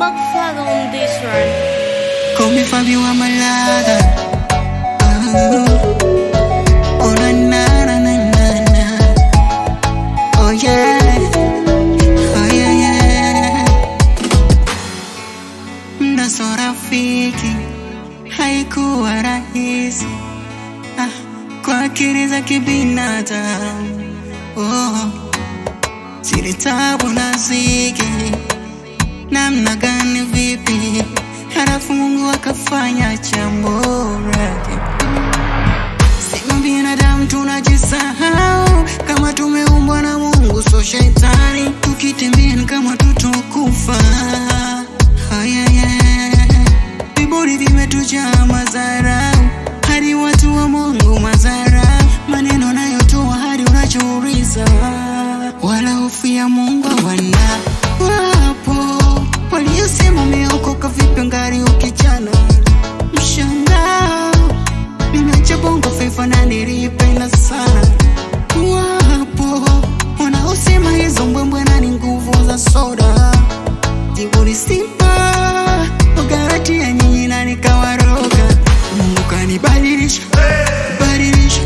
Magfather on this one. Call me Fabio Amalada. Oh na na na na na. Oh yeah. Oh yeah yeah. Mnaso rafiki haikuwa rahisi kwa akili za kibinadamu. Zile tabu na ziki namna gani vipi, halafu Mungu akafanya jambo lake. Sisi binadamu tunajisahau kama tumeumbwa na Mungu, so shetani tukitembea kama tutokufa. Viburi vimetujaa madharau, hadi watu wa Mungu madharau, maneno nayotoa hadi unajiuliza wala hofu ya Mungu hawana. Wapo waliosema umeokoka vipi ngari ukijana, mshangao nimeacha bongo flava na nilipenda sana. Wapo wanaosema hizo mbwembwe na ni nguvu za soda, jiburi simba ugarati ya nyinyi na nikawaroga. Mungu kanibadilisha, badilisha,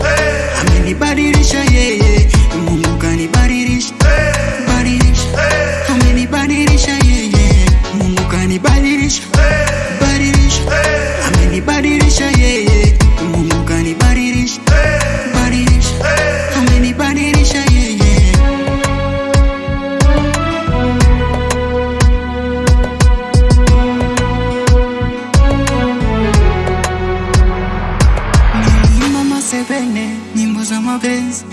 amenibadilisha yeye. Mungu kanibadilisha, badilisha, amenibadilisha yeye. Mungu kanibadilisha, badilisha, amenibadilisha yeye. Mungu kanibadilisha, badilisha, amenibadilisha yeye. Mama sebene nyimbo za mapenzi,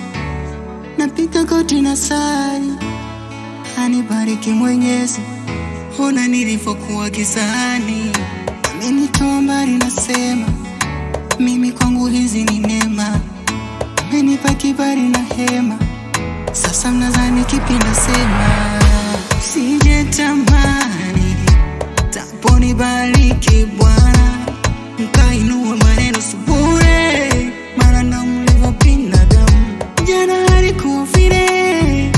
napiga goti na sali, anibariki Mwenyezi. Ona nilivyokuwa gizani, amenitoa mbali, nasema mimi kwangu hizi ni neema. Amenipa kibali na hema, sasa mnadhani kipi nasema? Sije tamani taponi bariki Bwana, mkainua maneno subure, maana na mlivyo binadamu. Jana alikuwa vile,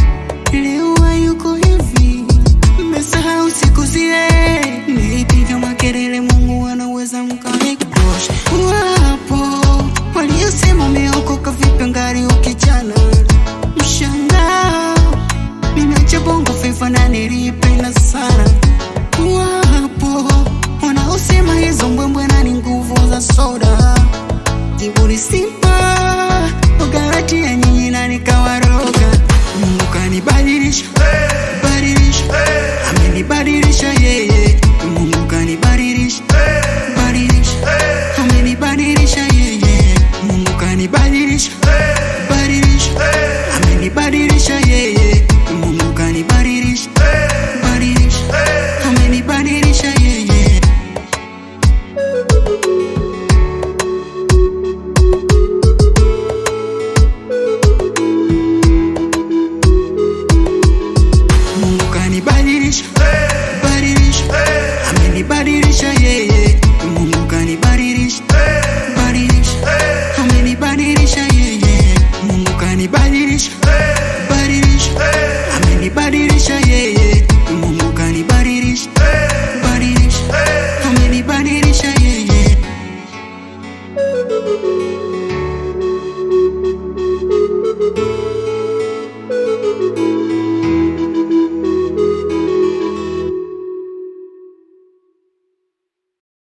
leo hayuko hivi, mmesahau siku zile nilipiga makelele, Mungu anaweza mkanikosha. Wapo waliosema umeokoka vipi ngari ukijana, mshangao nimeacha bongo flava na nilipenda sana. Wapo wanaosema hizo mbwembwe na ni nguvu za soda, jiburi simba ugarati ya nyinyi na nikawaroga. Mungu kanibadilisha, badilisha, amenibadilisha yeye. Mungu kanibadilisha, badilisha, amenibadilisha yeye. Mungu kanibadilisha, badilisha, amenibadilisha yeye. Mungu kanibadilisha, badilisha, amenibadilisha yeye. Mungu kanibadilisha, badilisha, amenibadilisha yeye. Mungu kanibadilisha, badilisha, amenibadilisha